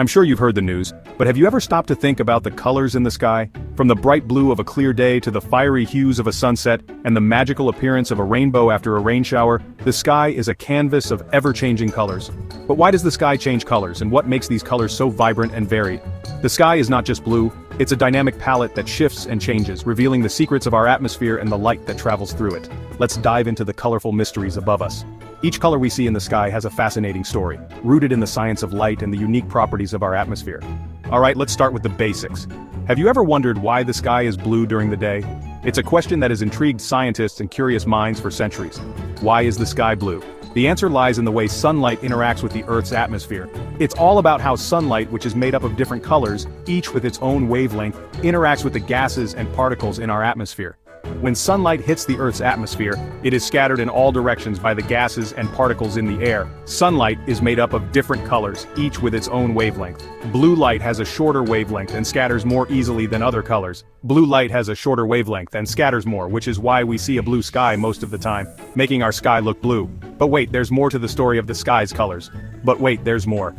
I'm sure you've heard the news, but have you ever stopped to think about the colors in the sky? From the bright blue of a clear day to the fiery hues of a sunset and the magical appearance of a rainbow after a rain shower, the sky is a canvas of ever-changing colors. But why does the sky change colors, and what makes these colors so vibrant and varied? The sky is not just blue, it's a dynamic palette that shifts and changes, revealing the secrets of our atmosphere and the light that travels through it. Let's dive into the colorful mysteries above us. Each color we see in the sky has a fascinating story, rooted in the science of light and the unique properties of our atmosphere. Alright, let's start with the basics. Have you ever wondered why the sky is blue during the day? It's a question that has intrigued scientists and curious minds for centuries. Why is the sky blue? The answer lies in the way sunlight interacts with the Earth's atmosphere. It's all about how sunlight, which is made up of different colors, each with its own wavelength, interacts with the gases and particles in our atmosphere. When sunlight hits the Earth's atmosphere, it is scattered in all directions by the gases and particles in the air. Sunlight is made up of different colors, each with its own wavelength. Blue light has a shorter wavelength and scatters more easily than other colors. Blue light has a shorter wavelength and scatters more, which is why we see a blue sky most of the time, making our sky look blue. But wait, there's more to the story of the sky's colors. But wait, there's more.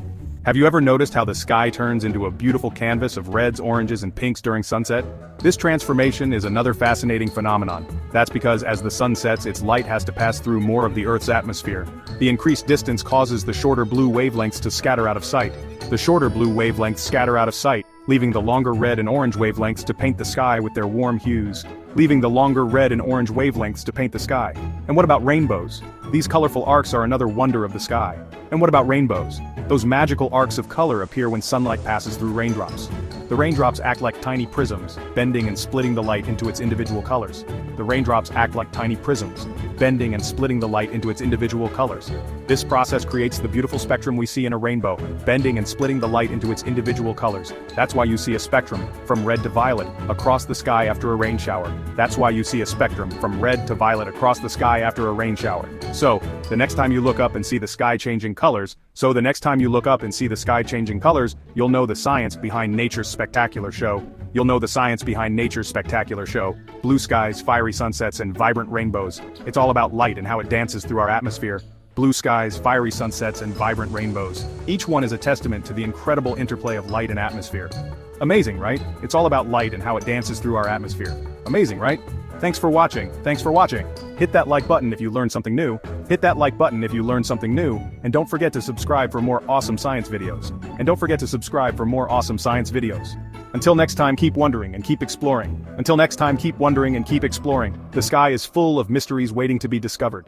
Have you ever noticed how the sky turns into a beautiful canvas of reds, oranges, and pinks during sunset? This transformation is another fascinating phenomenon. That's because as the sun sets, its light has to pass through more of the Earth's atmosphere. The increased distance causes the shorter blue wavelengths to scatter out of sight. The shorter blue wavelengths scatter out of sight, leaving the longer red and orange wavelengths to paint the sky with their warm hues. And what about rainbows? These colorful arcs are another wonder of the sky. And what about rainbows? Those magical arcs of color appear when sunlight passes through raindrops. The raindrops act like tiny prisms, bending and splitting the light into its individual colors. This process creates the beautiful spectrum we see in a rainbow, bending and splitting the light into its individual colors. That's why you see a spectrum, from red to violet, across the sky after a rain shower. So, the next time you look up and see the sky changing colors, you'll know the science behind nature's spectacular show. Blue skies, fiery sunsets, and vibrant rainbows. It's all about light and how it dances through our atmosphere. Blue skies, fiery sunsets, and vibrant rainbows. Each one is a testament to the incredible interplay of light and atmosphere. Amazing, right? It's all about light and how it dances through our atmosphere. Amazing, right? Thanks for watching. Hit that like button if you learned something new. And don't forget to subscribe for more awesome science videos. Until next time, keep wondering and keep exploring. The sky is full of mysteries waiting to be discovered.